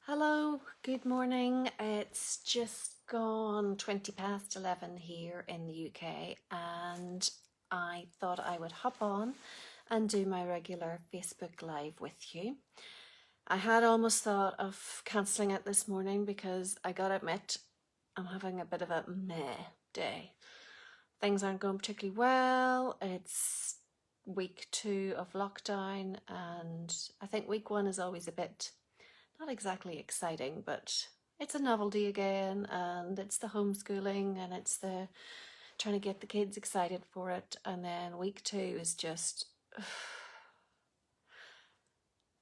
Hello, good morning. It's just gone 20 past 11 here in the UK, and I thought I would hop on and do my regular Facebook Live with you. I had almost thought of cancelling it this morning because I gotta admit I'm having a bit of a meh day. Things aren't going particularly well. It's week 2 of lockdown, and I think week 1 is always a bit not exactly exciting, but it's a novelty again, and it's the homeschooling, and it's the trying to get the kids excited for it. And then week 2 is just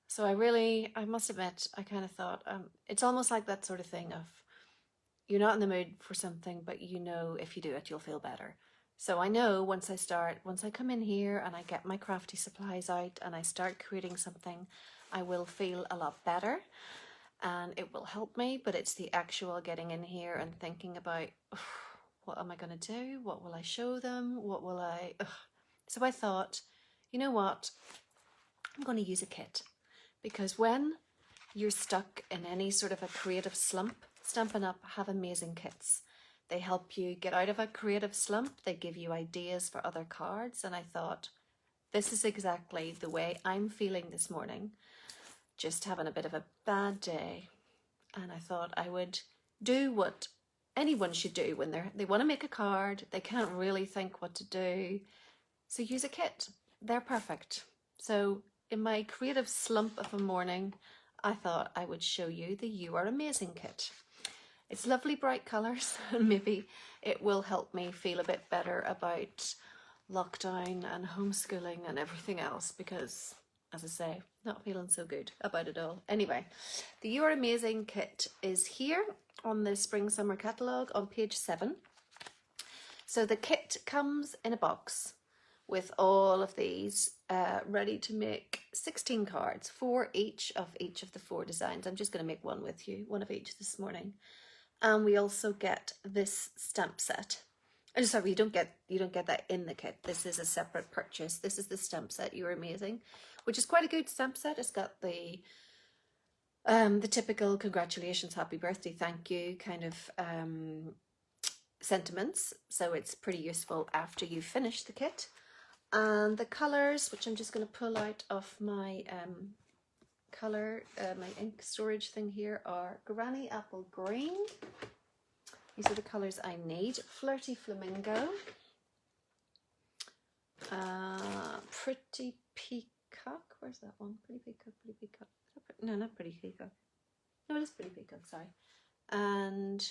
so I must admit, I kind of thought it's almost like that sort of thing of you're not in the mood for something, but you know if you do it you'll feel better. So I know once I come in here and I get my crafty supplies out and I start creating something, I will feel a lot better and it will help me. But it's the actual getting in here and thinking about what am I going to do? What will I show them? What will I... So I thought, you know what? I'm going to use a kit, because when you're stuck in any sort of a creative slump, Stampin' Up have amazing kits. They help you get out of a creative slump. They give you ideas for other cards. And I thought, this is exactly the way I'm feeling this morning. Just having a bit of a bad day. And I thought I would do what anyone should do when they want to make a card. They can't really think what to do. So use a kit. They're perfect. So in my creative slump of a morning, I thought I would show you the You Are Amazing kit. It's lovely bright colours, and maybe it will help me feel a bit better about lockdown and homeschooling and everything else, because, as I say, not feeling so good about it all. Anyway, the You Are Amazing kit is here on the Spring Summer catalogue on page 7. So the kit comes in a box with all of these ready to make 16 cards, 4 each of the 4 designs. I'm just going to make one with you, one of each this morning. And we also get this stamp set. Oh, sorry, you don't get that in the kit. This is a separate purchase. This is the stamp set, You're Amazing, which is quite a good stamp set. It's got the typical congratulations, happy birthday, thank you kind of sentiments. So it's pretty useful after you finish the kit. And the colours, which I'm just going to pull out of my my ink storage thing here, are Granny Apple Green. These are the colours I need. Flirty Flamingo. Pretty Peacock. Where's that one? Pretty Peacock, Pretty Peacock. No, not Pretty Peacock. No, it is Pretty Peacock, sorry. And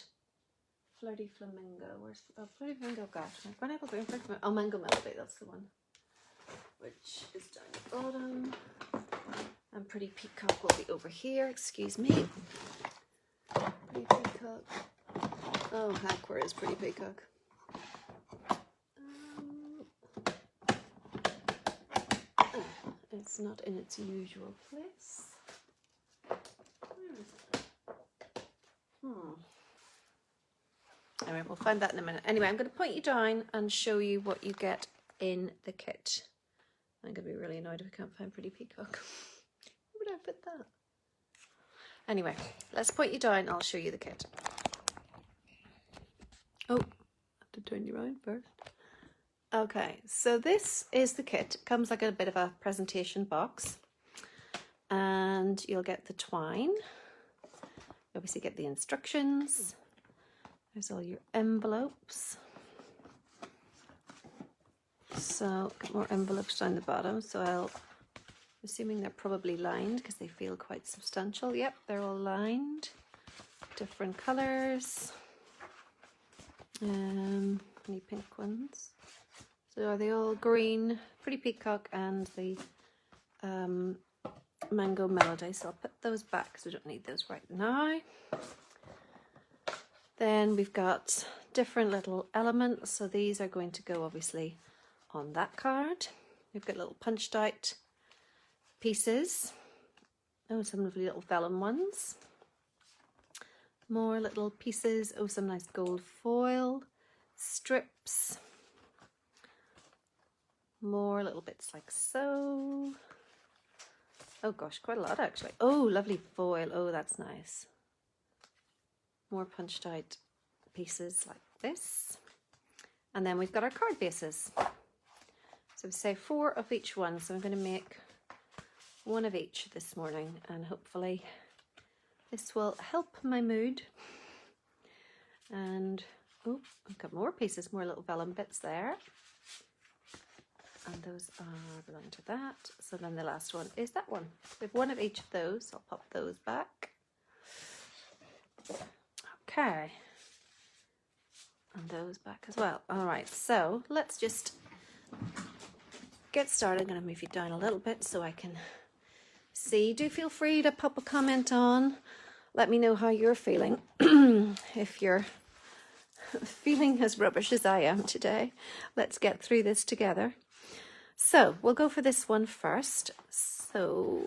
Flirty Flamingo. Where's Flirty Flamingo? Gosh, Granny Apple Green, Flirty Flamingo. Oh, Mango Melody, that's the one. Which is down the bottom. And Pretty Peacock will be over here, excuse me. Pretty Peacock. Oh heck, where is Pretty Peacock? It's not in its usual place. Where is it? Anyway, we'll find that in a minute. Anyway, I'm going to point you down and show you what you get in the kit. I'm going to be really annoyed if I can't find Pretty Peacock. Where would I put that? Anyway, let's point you down. I'll show you the kit. Oh, I have to turn you around first. Okay, so this is the kit. It comes like a bit of a presentation box. And you'll get the twine. You obviously get the instructions. There's all your envelopes. So, got more envelopes down the bottom. So I'm assuming they're probably lined because they feel quite substantial. Yep, they're all lined. Different colours. Any pink ones? So are they all green? Pretty Peacock and the Mango Melody. So I'll put those back because we don't need those right now. Then we've got different little elements. So these are going to go obviously on that card. We've got little punched out pieces. Oh, some lovely little vellum ones. More little pieces. Oh, some nice gold foil. Strips. More little bits like so. Oh gosh, quite a lot actually. Oh, lovely foil. Oh, that's nice. More punched out pieces like this. And then we've got our card bases. So we say 4 of each one. So I'm going to make 1 of each this morning, and hopefully this will help my mood. And oh, I've got more pieces, more little vellum bits there. And those belong to that. So then the last one is that one. We have 1 of each of those. So I'll pop those back. Okay. And those back as well. All right, so let's just get started. I'm going to move you down a little bit so I can see. Do feel free to pop a comment on. Let me know how you're feeling. If you're feeling as rubbish as I am today, let's get through this together. So we'll go for this one first. So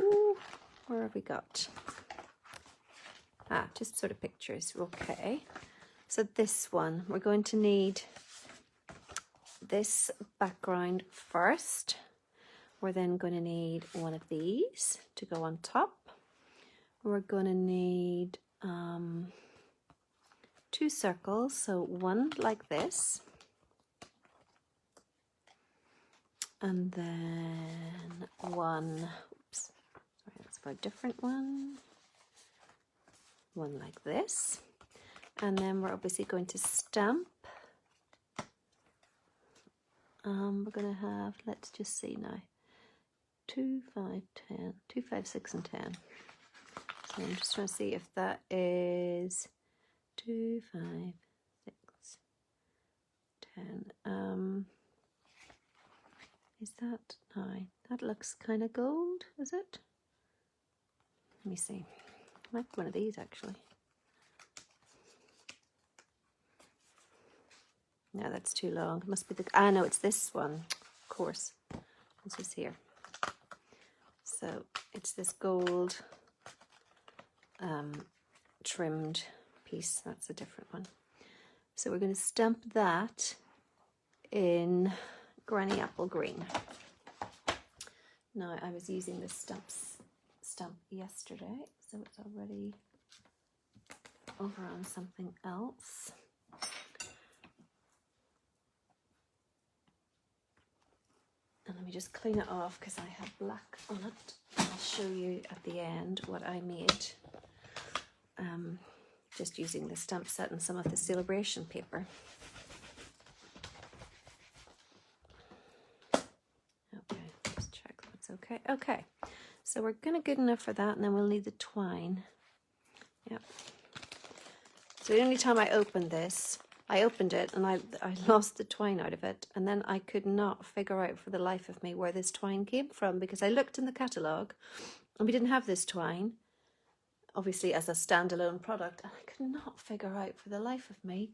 where have we got? Just sort of pictures. Okay. So this one, we're going to need this background first. We're then going to need 1 of these to go on top. We're going to need 2 circles, so 1 like this, and then 1, oops, sorry, that's for a different one, 1 like this, and then we're obviously going to stamp. We're going to have, let's just see now, 2, 5, 10, 2, 5, 6, and 10. So I'm just trying to see if that is 2, 5, 6, 10. Is that 9? That looks kind of gold, is it? Let me see. Might be one of these actually. No, that's too long. It must be the. No, it's this one. Of course, this is here. So it's this gold trimmed piece. That's a different one. So we're going to stamp that in Granny Apple Green. Now I was using this stamp yesterday, so it's already over on something else. And let me just clean it off because I have black on it. I'll show you at the end what I made. Just using the stamp set and some of the celebration paper. Okay, just check that's okay. Okay, so we're gonna good enough for that, and then we'll need the twine. Yep. So the only time I opened this, I opened it and I lost the twine out of it, and then I could not figure out for the life of me where this twine came from, because I looked in the catalogue and we didn't have this twine, obviously as a standalone product, and I could not figure out for the life of me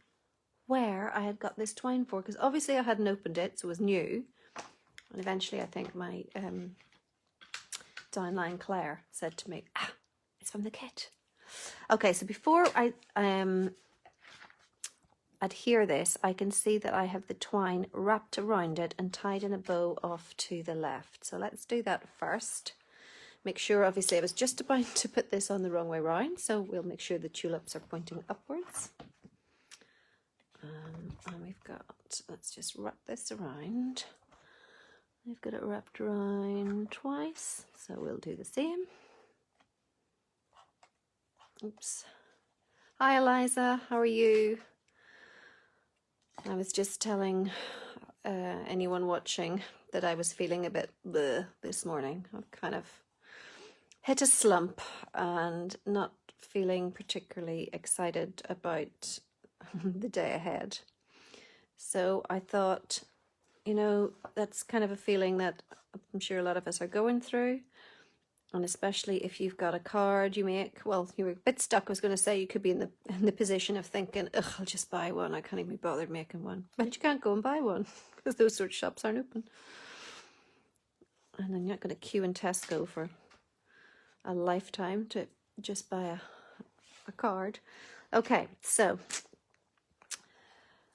where I had got this twine for, because obviously I hadn't opened it, so it was new. And eventually I think my downline Claire said to me, it's from the kit. Okay, so before I adhere this, I can see that I have the twine wrapped around it and tied in a bow off to the left. So let's do that first. Make sure, obviously I was just about to put this on the wrong way round, so we'll make sure the tulips are pointing upwards. And we've got, let's just wrap this around. I've got it wrapped around twice, so we'll do the same. Oops. Hi Eliza, how are you? I was just telling anyone watching that I was feeling a bit bleh this morning. I've kind of hit a slump and not feeling particularly excited about the day ahead. So I thought, you know, that's kind of a feeling that I'm sure a lot of us are going through. And especially if you've got a card you make, well, you were a bit stuck. I was going to say you could be in the position of thinking, ugh, I'll just buy one. I can't even be bothered making one. But you can't go and buy one because those sort of shops aren't open. And then you're not going to queue in Tesco for a lifetime to just buy a card. Okay, so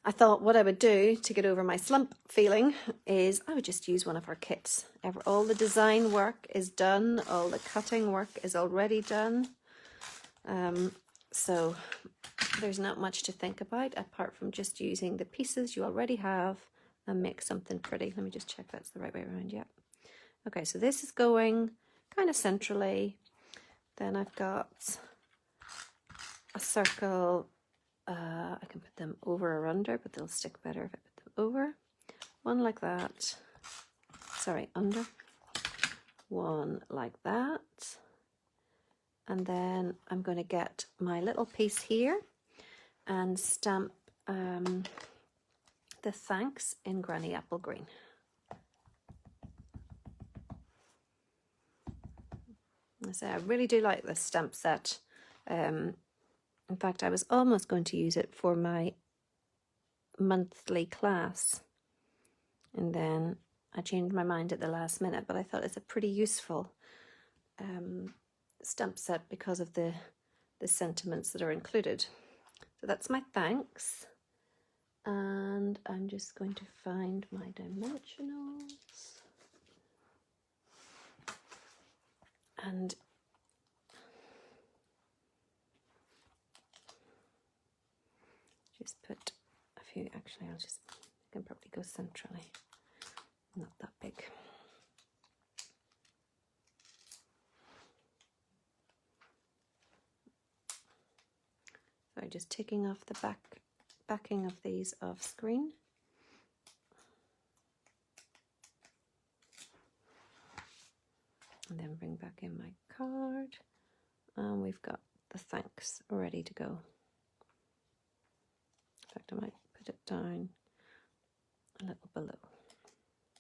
I thought what I would do to get over my slump feeling is I would just use one of our kits. All the design work is done, all the cutting work is already done. So there's not much to think about apart from just using the pieces you already have and make something pretty. Let me just check that's the right way around. Yeah. Okay, so this is going kind of centrally. Then I've got a circle. I can put them over or under, but they'll stick better if I put them over. One like that. Sorry, under. One like that. And then I'm going to get my little piece here and stamp the thanks in Granny Apple Green. I really do like this stamp set. In fact, I was almost going to use it for my monthly class. And then I changed my mind at the last minute, but I thought it's a pretty useful stamp set because of the sentiments that are included. So that's my thanks. And I'm just going to find my dimensionals. And just put a few, actually I can probably go centrally, not that big. So just taking off the backing of these off screen. And then bring back in my card. And we've got the thanks ready to go. In fact, I might put it down a little below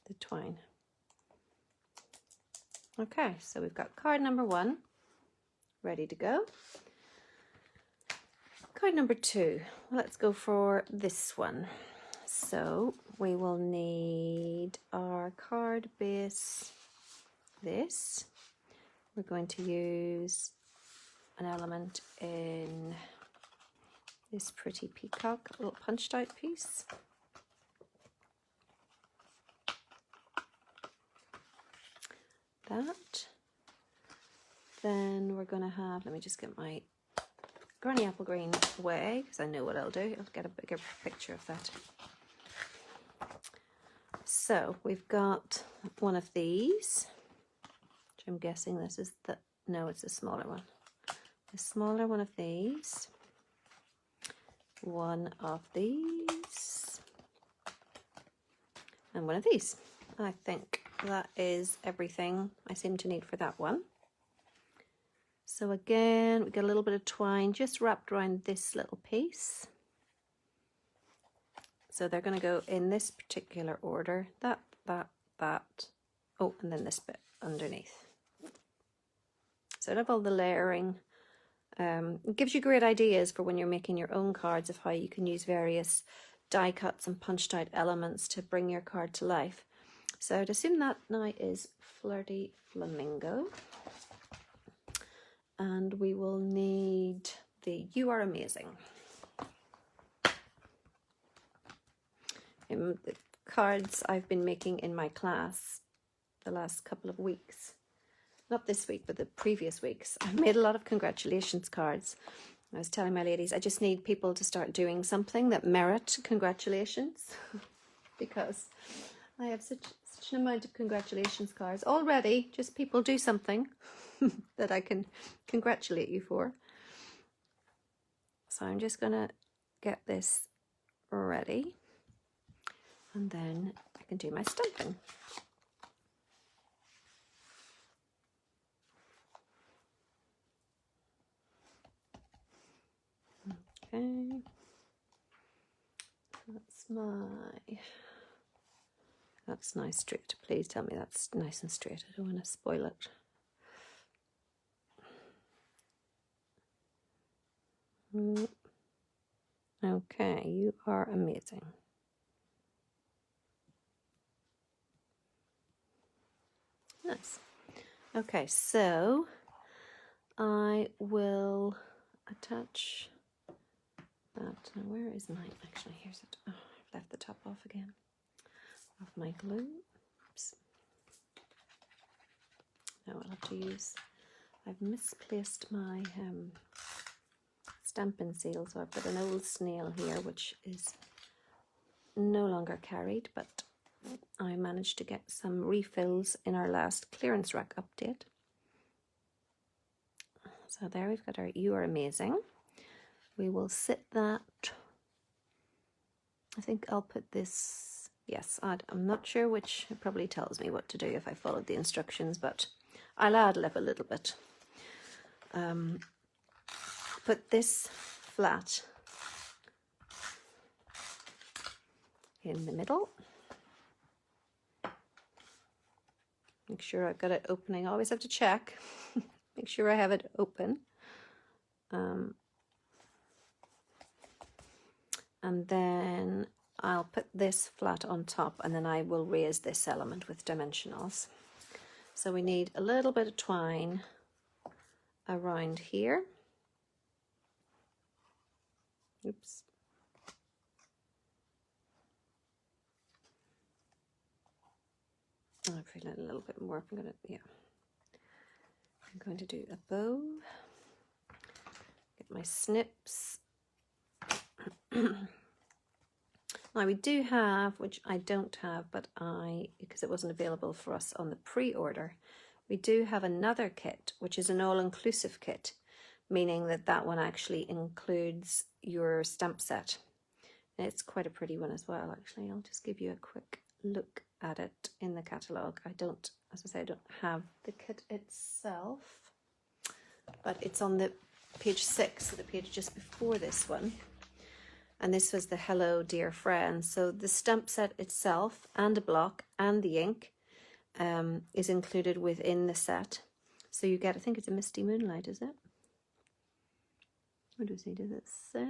the twine. Okay, so we've got card number 1 ready to go. Card number 2, let's go for this one. So we will need our card base, this. We're going to use an element in this pretty peacock, little punched out piece. That. Then we're going to have, let me just get my Granny Apple Green away because I know what I'll do. I'll get a bigger picture of that. So we've got one of these, which I'm guessing this is the, no, it's a smaller one. A smaller one of these, one of these, and one of these. I think that is everything I seem to need for that one. So again, we get a little bit of twine just wrapped around this little piece. So they're going to go in this particular order, that, oh, and then this bit underneath. So I have all the layering. It gives you great ideas for when you're making your own cards of how you can use various die cuts and punched out elements to bring your card to life. So I'd assume that now is Flirty Flamingo. And we will need the You Are Amazing. The cards I've been making in my class the last couple of weeks. Not this week, but the previous weeks. I've made a lot of congratulations cards. I was telling my ladies, I just need people to start doing something that merit congratulations because I have such an amount of congratulations cards already. Just people do something that I can congratulate you for. So I'm just going to get this ready and then I can do my stamping. Okay, that's nice straight. Please tell me that's nice and straight. I don't want to spoil it. Okay, You Are Amazing. Nice. Okay, so I will attach that. Now, where is mine? Actually, here's it. Oh, I've left the top off again of my glue. Oops. Now I'll have to use, I've misplaced my Stampin' Seal, so I've got an old snail here which is no longer carried, but I managed to get some refills in our last clearance rack update. So there we've got our You Are Amazing. We will sit that, I think I'll put this, yes, I'm not sure which, it probably tells me what to do if I followed the instructions, but I'll ad-lib a little bit. Put this flat in the middle. Make sure I've got it opening. I always have to check. Make sure I have it open. And then I'll put this flat on top, and then I will raise this element with dimensionals. So we need a little bit of twine around here. Oops. I'm feeling a little bit more. I'm going to do a bow. Get my snips. Now we do have, which I don't have, but because it wasn't available for us on the pre-order, we do have another kit, which is an all-inclusive kit, meaning that that one actually includes your stamp set. And it's quite a pretty one as well, actually. I'll just give you a quick look at it in the catalogue. I don't, as I say, I don't have the kit itself, but it's on the page 6, so the page just before this one. And this was the Hello Dear Friend. So the stamp set itself and a block and the ink is included within the set. So you get, I think it's a Misty Moonlight, is it? What does it say?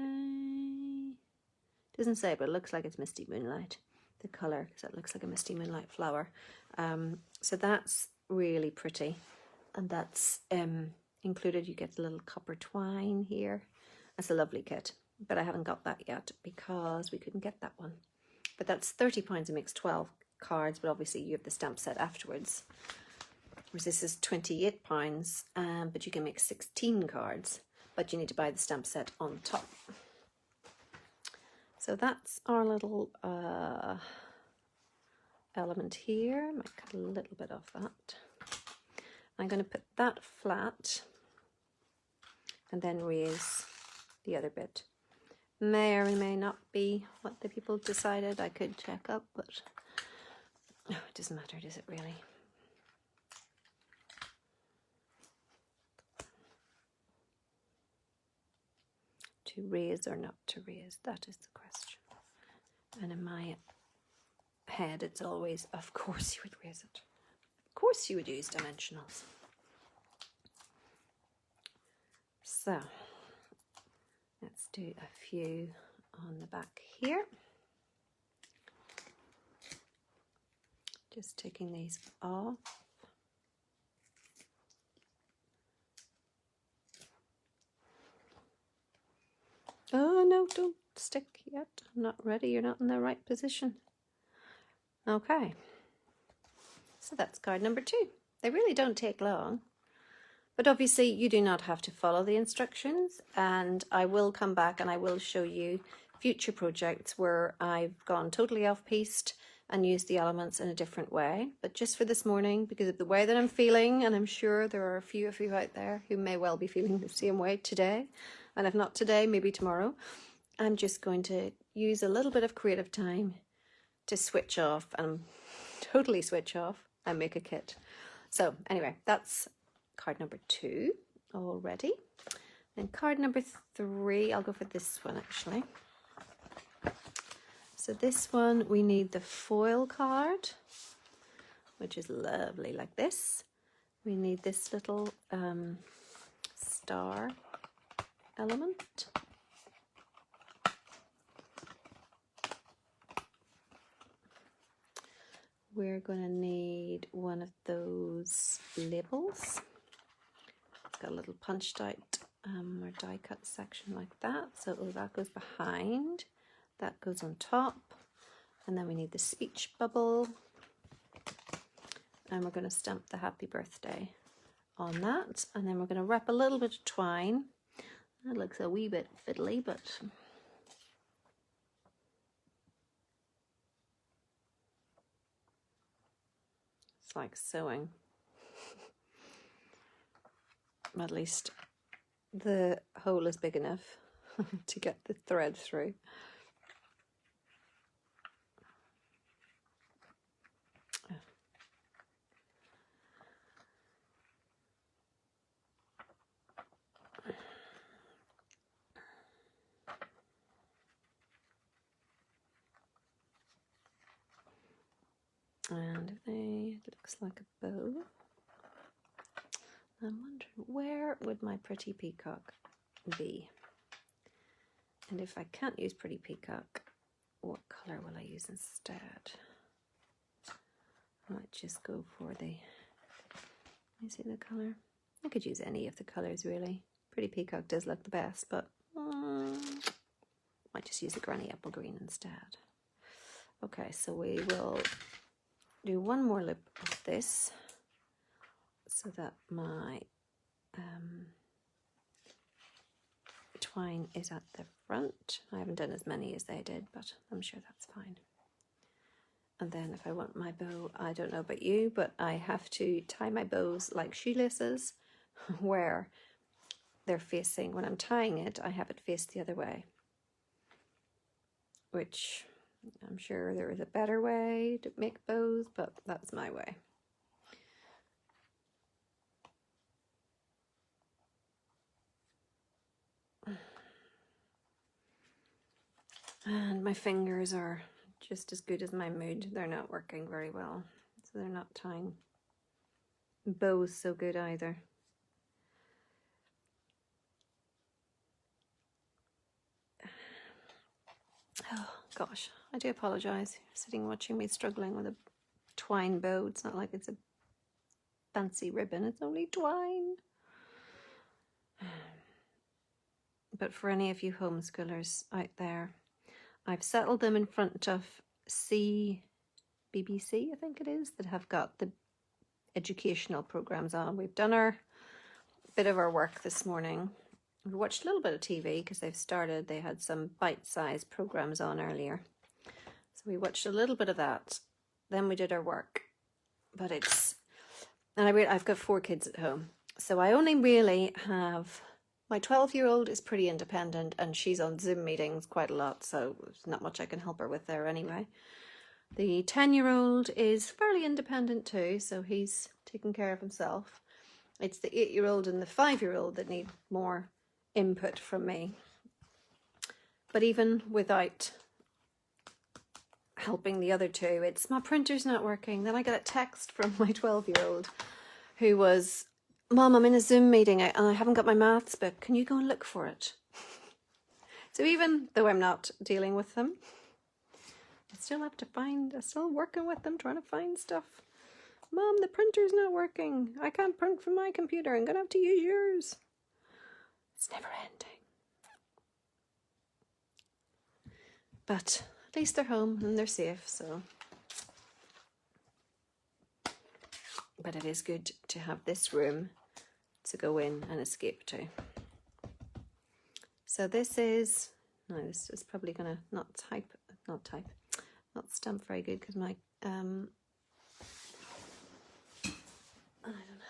It doesn't say, but it looks like it's Misty Moonlight. The colour, because it looks like a Misty Moonlight flower. So that's really pretty. And that's included. You get a little copper twine here. That's a lovely kit. But I haven't got that yet because we couldn't get that one. But that's £30 and makes 12 cards, but obviously you have the stamp set afterwards. Whereas this is £28, but you can make 16 cards, but you need to buy the stamp set on top. So that's our little element here. Might cut a little bit off that. I'm going to put that flat and then raise the other bit. May or may not be what the people decided. I could check up, but no, it doesn't matter, does it really? To raise or not to raise, that is the question. And in my head, it's always, of course you would raise it. Of course you would use dimensionals. So let's do a few on the back here. Just taking these off. Oh no, don't stick yet. I'm not ready. You're not in the right position. Okay. So that's card number 2. They really don't take long. But obviously you do not have to follow the instructions, and I will come back and I will show you future projects where I've gone totally off-piste and used the elements in a different way. But just for this morning, because of the way that I'm feeling, and I'm sure there are a few of you out there who may well be feeling the same way today, and if not today, maybe tomorrow, I'm just going to use a little bit of creative time to switch off and totally switch off and make a kit. So anyway, that's card number 2 already. Then card number 3, I'll go for this one actually. So this one, we need the foil card, which is lovely like this. We need this little star element. We're going to need one of those labels. It's got a little punched out our die cut section like that. So that goes behind, that goes on top, and then we need the speech bubble, and we're going to stamp the happy birthday on that, and then we're going to wrap a little bit of twine. That looks a wee bit fiddly, but it's like sewing. At least the hole is big enough to get the thread through. And it looks like a bow. I'm wondering, where would my pretty peacock be? And if I can't use pretty peacock, what colour will I use instead? I might just go for the, let me see the colour. I could use any of the colours really. Pretty peacock does look the best, but might just use the granny apple green instead. Okay, so we will do one more loop of this so that my twine is at the front. I haven't done as many as they did, but I'm sure that's fine. And then if I want my bow, I don't know about you, but I have to tie my bows like shoelaces, where they're facing, when I'm tying it, I have it faced the other way, which I'm sure there is a better way to make bows, but that's my way. And my fingers are just as good as my mood. They're not working very well, so they're not tying bows so good either. Oh gosh, I do apologise. You're sitting watching me struggling with a twine bow. It's not like it's a fancy ribbon, it's only twine. But for any of you homeschoolers out there, I've settled them in front of BBC, I think it is, that have got the educational programs on. We've done our bit of our work this morning. We watched a little bit of TV because they had some bite-sized programs on earlier. So we watched a little bit of that. Then we did our work. But I've got 4 kids at home. So I only really have, my 12-year-old is pretty independent and she's on Zoom meetings quite a lot, so there's not much I can help her with there anyway. The 10-year-old is fairly independent too, so he's taking care of himself. It's the 8-year-old and the 5-year-old that need more input from me. But even without helping the other 2, it's my printer's not working. Then I got a text from my 12-year-old who was, Mom, I'm in a Zoom meeting and I haven't got my maths book. Can you go and look for it? So even though I'm not dealing with them, I'm still working with them, trying to find stuff. Mom, the printer's not working. I can't print from my computer. I'm going to have to use yours. It's never ending. But at least they're home and they're safe, so. But it is good to have this room to go in and escape to. So this is probably going to not stamp very good because my, I don't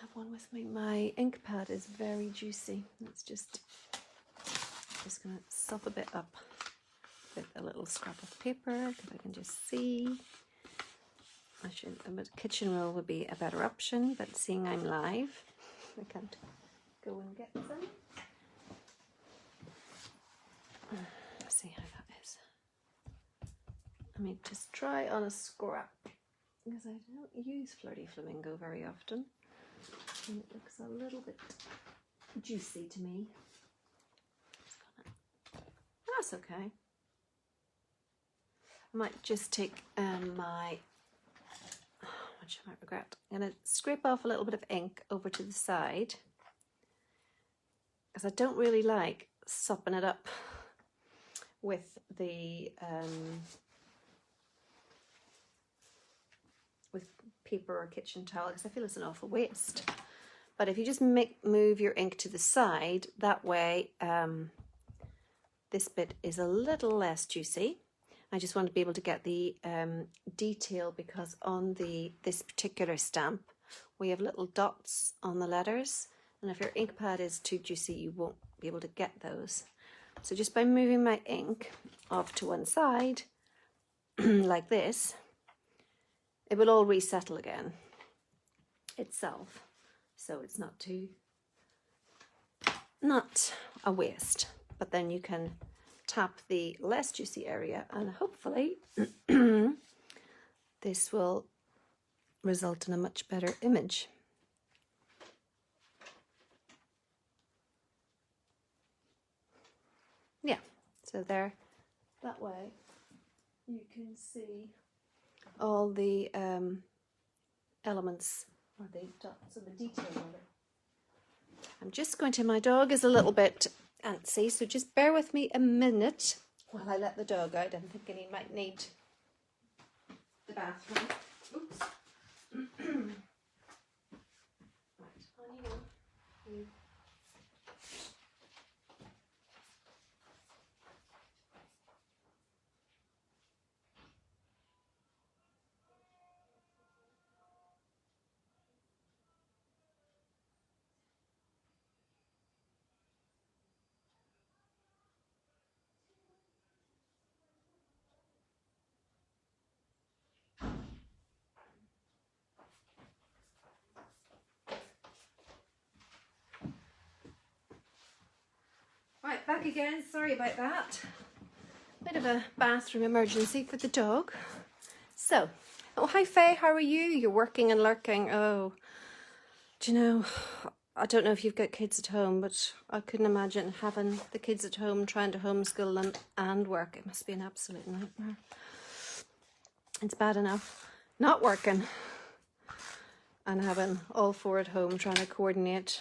have one with me. My ink pad is very juicy. It's just going to sop a bit up with a little scrap of paper because I can just see. A kitchen roll would be a better option, but seeing I'm live, I can't go and get some. Let's see how that is. Let me just try on a scrap because I don't use Flirty Flamingo very often. And it looks a little bit juicy to me. That's okay. I might just take which I might regret. I'm going to scrape off a little bit of ink over to the side because I don't really like sopping it up with the with paper or kitchen towel, because I feel it's an awful waste. But if you just move your ink to the side, that way this bit is a little less juicy. I just want to be able to get the detail, because on this particular stamp we have little dots on the letters, and if your ink pad is too juicy you won't be able to get those. So just by moving my ink off to one side like this, it will all resettle again itself, so it's not a waste. But then you can tap the less juicy area, and hopefully this will result in a much better image. Yeah, so there, that way you can see all the elements, or the dots, or the detail of it. I'm just going to, my dog is a little bit antsy, so just bear with me a minute while I let the dog out. I'm thinking he might need the bathroom. Oops. Right, on you go. Right, back again, sorry about that. Bit of a bathroom emergency for the dog. So, oh hi Faye, how are you? You're working and lurking. Oh, do you know, I don't know if you've got kids at home, but I couldn't imagine having the kids at home trying to homeschool them and work. It must be an absolute nightmare. It's bad enough not working and having all four at home trying to coordinate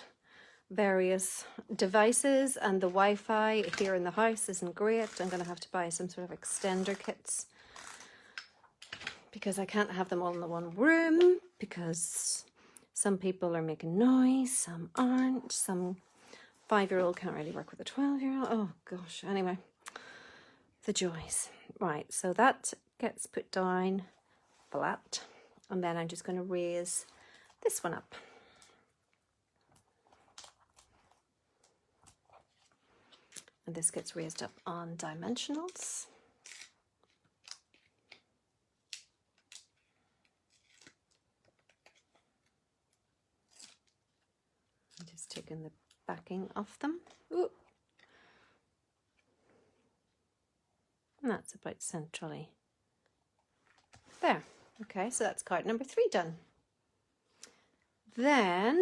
various devices, and the Wi-Fi here in the house isn't great. I'm going to have to buy some sort of extender kits, because I can't have them all in the one room, because some people are making noise, some aren't, some 5-year-old can't really work with a 12-year-old. Oh gosh, anyway, the joys. Right, so that gets put down flat, and then I'm just going to raise this one up. And this gets raised up on dimensionals. I'm just taking the backing off them. Ooh. And that's about centrally. There. Okay, so that's card number 3 done. Then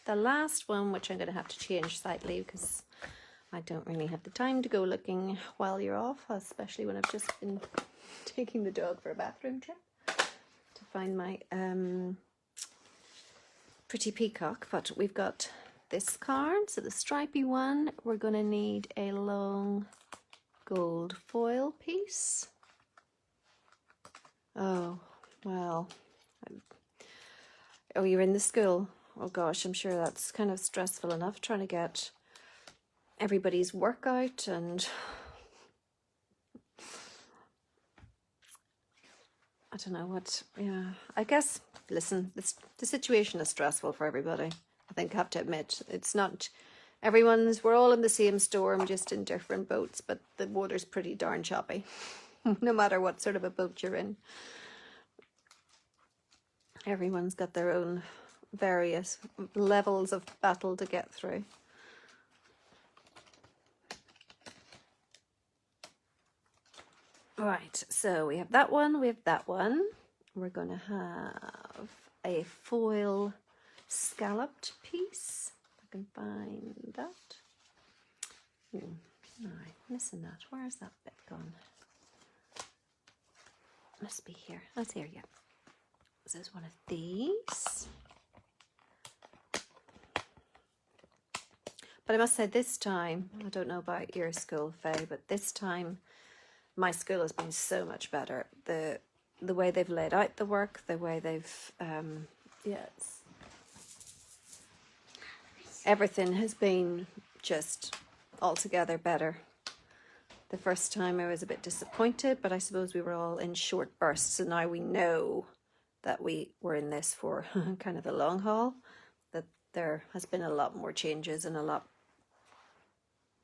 the last one, which I'm going to have to change slightly because I don't really have the time to go looking while you're off, especially when I've just been taking the dog for a bathroom trip to find my pretty peacock. But we've got this card, so the stripy one. We're going to need a long gold foil piece. Oh, well. Oh, you're in the school. Oh gosh, I'm sure that's kind of stressful enough trying to get everybody's work out, and I don't know what, yeah, I guess, listen, the situation is stressful for everybody. I think I have to admit, it's not, we're all in the same storm, just in different boats, but the water's pretty darn choppy, no matter what sort of a boat you're in. Everyone's got their own various levels of battle to get through. Right, so we have that one, we have that one. We're going to have a foil scalloped piece, if I can find that. No, I'm missing that. Where is that bit gone? Must be here. That's here, yeah. This is one of these. But I must say this time, I don't know about your school, Faye, but this time my school has been so much better. The way they've laid out the work, the way they've, yes, everything has been just altogether better. The first time I was a bit disappointed, but I suppose we were all in short bursts, and now we know that we were in this for kind of the long haul, that there has been a lot more changes and a lot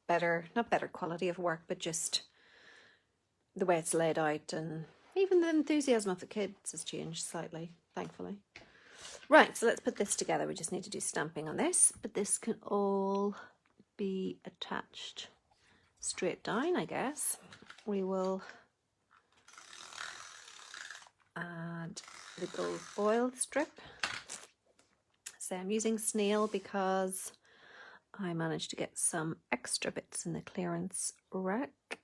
better, not better quality of work, but just the way it's laid out, and even the enthusiasm of the kids has changed slightly, thankfully. Right, so let's put this together. We just need to do stamping on this, but this can all be attached straight down, I guess. We will add the gold foil strip. So I'm using snail because I managed to get some extra bits in the clearance rack.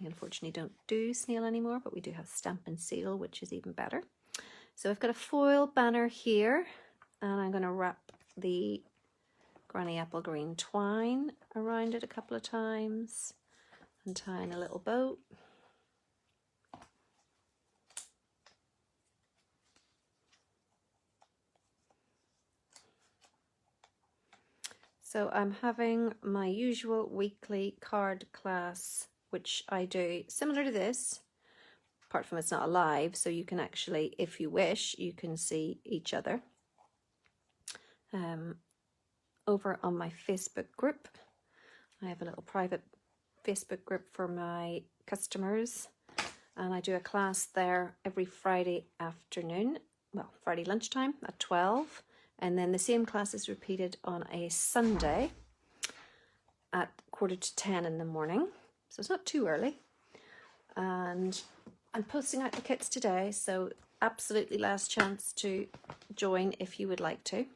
We unfortunately don't do snail anymore, but we do have Stampin' Seal, which is even better. So I've got a foil banner here, and I'm going to wrap the Granny Apple Green twine around it a couple of times and tie in a little bow. So I'm having my usual weekly card class, which I do similar to this, apart from it's not live, so you can actually, if you wish, you can see each other. Over on my Facebook group, I have a little private Facebook group for my customers, and I do a class there every Friday afternoon, well, Friday lunchtime at 12, and then the same class is repeated on a Sunday at 9:45 in the morning, so it's not too early. And I'm posting out the kits today, so absolutely last chance to join if you would like to.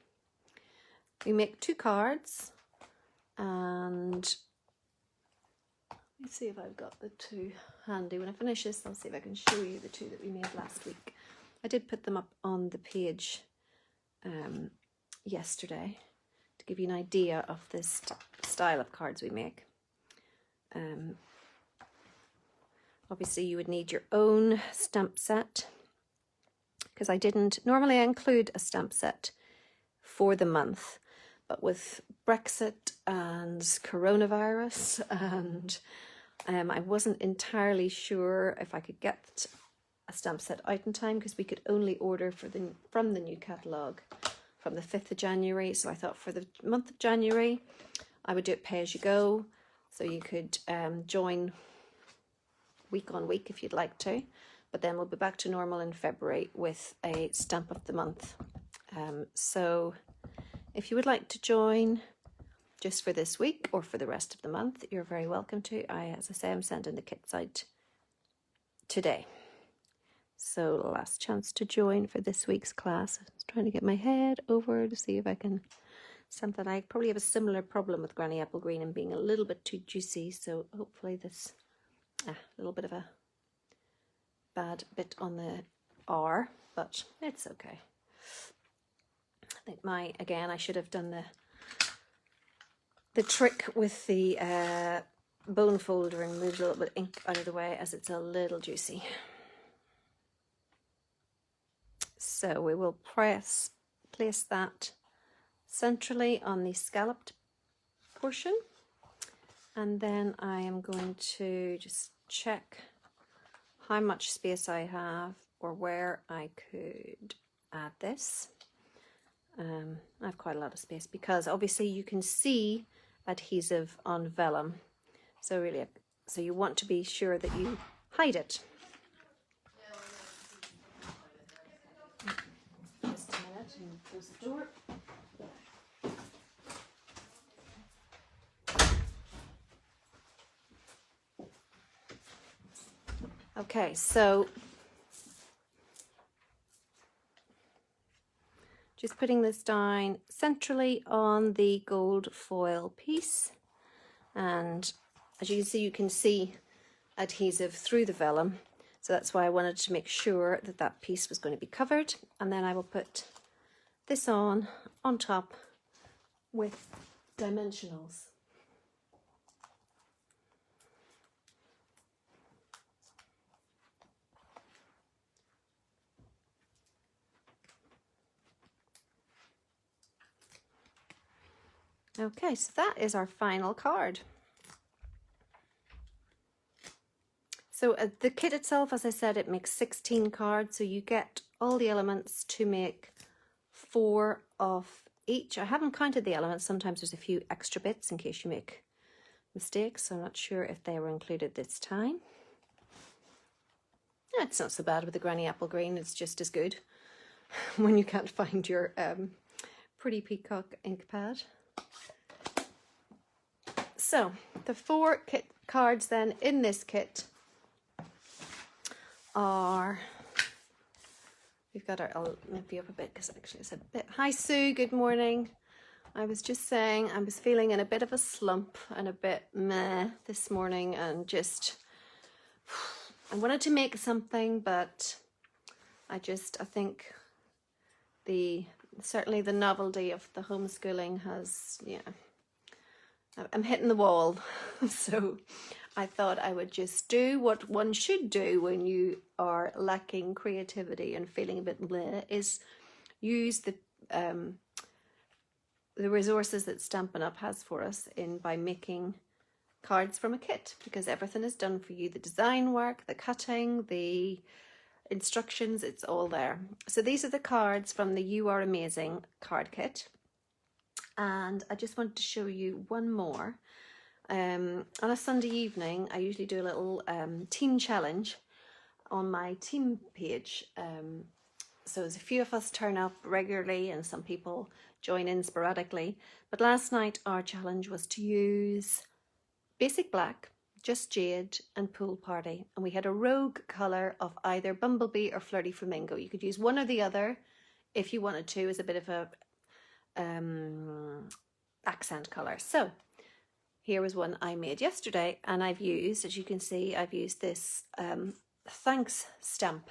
We make 2 cards, and let's see if I've got the 2 handy. When I finish this, I'll see if I can show you the 2 that we made last week. I did put them up on the page yesterday to give you an idea of this style of cards we make. Obviously you would need your own stamp set, because I didn't normally include a stamp set for the month, but with Brexit and coronavirus, and I wasn't entirely sure if I could get a stamp set out in time, because we could only order from the new catalogue from the 5th of January. So I thought for the month of January I would do it pay as you go, so you could join week on week if you'd like to, but then we'll be back to normal in February with a stamp of the month. So if you would like to join just for this week or for the rest of the month, you're very welcome to. As I say, I'm sending the kits out today. So last chance to join for this week's class. I was trying to get my head over to see if I can stamp that. I probably have a similar problem with Granny Apple Green and being a little bit too juicy, so hopefully this little bit of a bad bit on the R, but it's okay. I think again, I should have done the trick with the bone folder and moved a little bit of ink out of the way, as it's a little juicy. So we will place that centrally on the scalloped portion, and then I am going to just check how much space I have or where I could add this. I have quite a lot of space, because obviously you can see adhesive on vellum, so you want to be sure that you hide it. Just a minute and close the door. Okay, so just putting this down centrally on the gold foil piece, and as you can see adhesive through the vellum, so that's why I wanted to make sure that that piece was going to be covered. And then I will put this on top with dimensionals. Okay, so that is our final card. So the kit itself, as I said, it makes 16 cards, so you get all the elements to make 4 of each. I haven't counted the elements. Sometimes there's a few extra bits in case you make mistakes, so I'm not sure if they were included this time. It's not so bad with the Granny Apple Green, it's just as good when you can't find your pretty peacock ink pad. So the 4 kit cards then in this kit are, we've got our, I'll lift you up a bit because actually it's a bit, hi Sue, good morning. I was just saying I was feeling in a bit of a slump and a bit meh this morning, and just, I wanted to make something, but I think certainly the novelty of the homeschooling has, yeah, I'm hitting the wall. So I thought I would just do what one should do when you are lacking creativity and feeling a bit bleh, is use the resources that Stampin' Up has for us by making cards from a kit, because everything is done for you. The design work, the cutting, the instructions, it's all there. So these are the cards from the You Are Amazing card kit. And I just wanted to show you one more. On a Sunday evening, I usually do a little team challenge on my team page. So there's a few of us turn up regularly and some people join in sporadically. But last night our challenge was to use basic black, just jade and pool party. And we had a rogue colour of either Bumblebee or Flirty Flamingo. You could use one or the other if you wanted to, as a bit of a accent colour. So here was one I made yesterday, and I've used, as you can see, I've used this thanks stamp.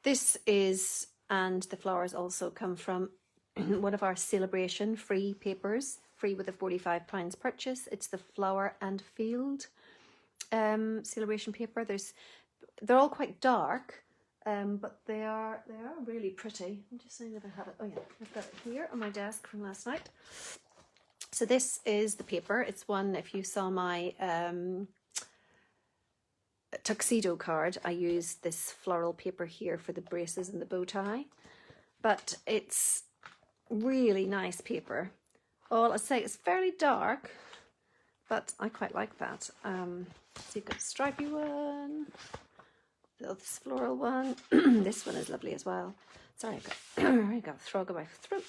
This is, and the flowers also come from one of our celebration free papers, free with a £45 purchase. It's the Flower and Field celebration paper. They're all quite dark, but they are really pretty. I'm just saying that I have it. Oh yeah, I've got it here on my desk from last night. So this is the paper. It's one, if you saw my tuxedo card, I used this floral paper here for the braces and the bow tie. But it's really nice paper. All I say, it's fairly dark, but I quite like that. So you've got a stripy one, this floral one. This one is lovely as well. Sorry, I got a frog in my throat.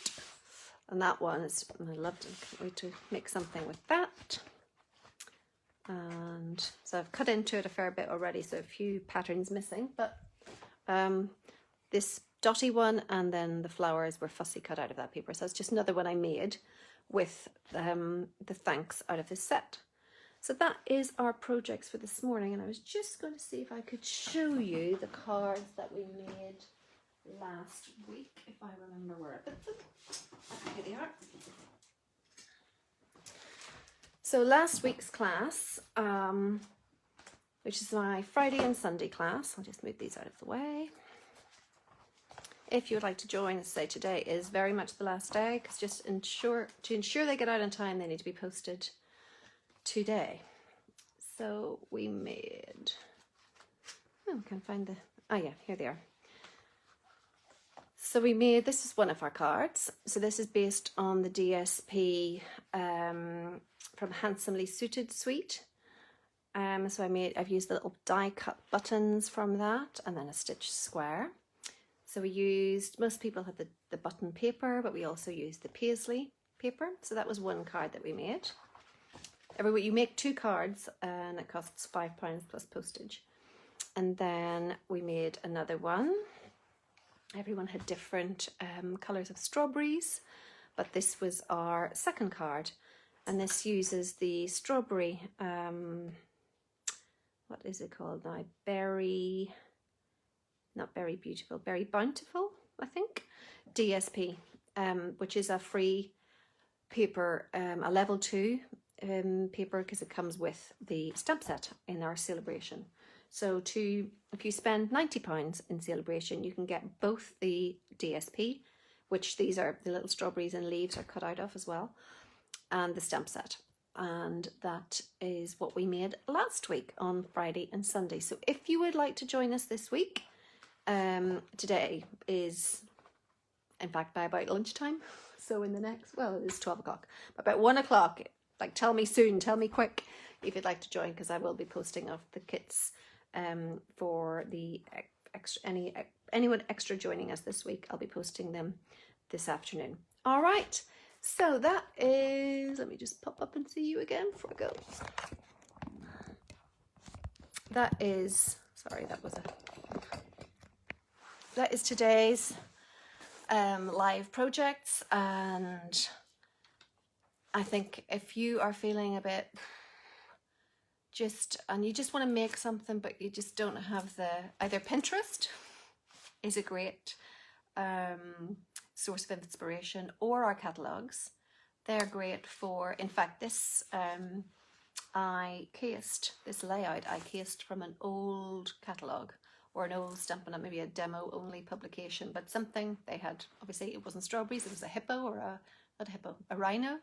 And that one is, I loved it. Can't wait to make something with that. And so I've cut into it a fair bit already, so a few patterns missing. But this dotty one and then the flowers were fussy cut out of that paper. So it's just another one I made with the thanks out of this set. So that is our projects for this morning. And I was just going to see if I could show you the cards that we made last week, if I remember where I put them. Here they are. So last week's class, which is my Friday and Sunday class, I'll just move these out of the way. If you would like to join, as I say, today is very much the last day, because just to ensure they get out on time, they need to be posted today. So we made, oh, I can't find oh yeah, here they are. So we made, this is one of our cards. So this is based on the DSP from Handsomely Suited Suite. So I've used the little die cut buttons from that, and then a stitch square. So we used, most people have the button paper, but we also used the paisley paper. So that was one card that we made. Every week you make 2 cards and it costs £5 plus postage. And then we made another one. Everyone had different colours of strawberries, but this was our second card. And this uses the strawberry, what is it called now? Not Berry Beautiful, Berry Bountiful, I think, DSP, which is a free paper, a level 2 paper, because it comes with the stamp set in our celebration. So if you spend £90 in celebration, you can get both the DSP, which these are the little strawberries and leaves are cut out of as well, and the stamp set. And that is what we made last week on Friday and Sunday. So if you would like to join us this week, today is, in fact, by about lunchtime. So in the next, well, it is 12 o'clock, about 1 o'clock, like tell me soon, tell me quick if you'd like to join, because I will be posting off the kits for the anyone extra joining us this week. I'll be posting them this afternoon. All right, so that is, let me just pop up and see you again before I go. That is, sorry, that is today's live projects. And I think if you are feeling a bit and you just want to make something, but you just don't have either Pinterest is a great source of inspiration, or our catalogues. They're great for, in fact, this this layout I cased from an old catalogue, or an old Stampin' Up, maybe a demo only publication, but something they had. Obviously it wasn't strawberries, it was a hippo, or a rhino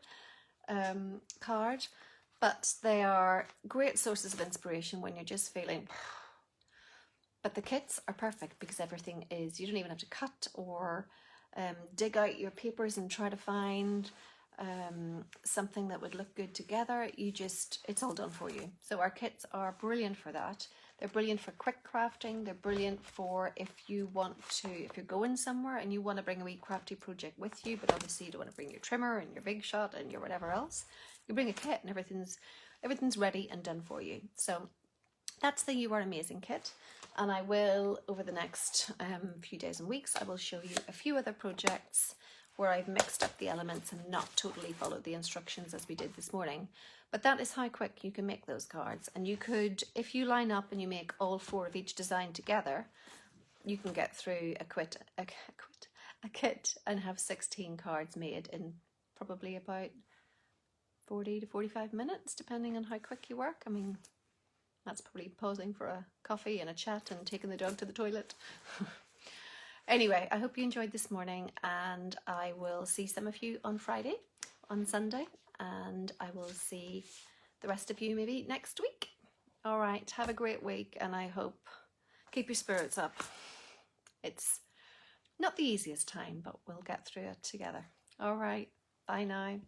card. But they are great sources of inspiration when you're just feeling. But the kits are perfect because everything is, you don't even have to cut or dig out your papers and try to find something that would look good together. It's all done for you. So our kits are brilliant for that. They're brilliant for quick crafting. They're brilliant for if you're going somewhere and you want to bring a wee crafty project with you, but obviously you don't want to bring your trimmer and your big shot and your whatever else. You bring a kit and everything's ready and done for you. So that's the You Are Amazing kit. And I will, over the next few days and weeks, I will show you a few other projects where I've mixed up the elements and not totally followed the instructions as we did this morning. But that is how quick you can make those cards. And you could, if you line up and you make all 4 of each design together, you can get through a kit and have 16 cards made in probably about 40 to 45 minutes, depending on how quick you work. I mean, that's probably pausing for a coffee and a chat and taking the dog to the toilet. Anyway, I hope you enjoyed this morning, and I will see some of you on Friday, on Sunday, and I will see the rest of you maybe next week. All right, have a great week, and I hope, keep your spirits up. It's not the easiest time, but we'll get through it together. All right, bye now.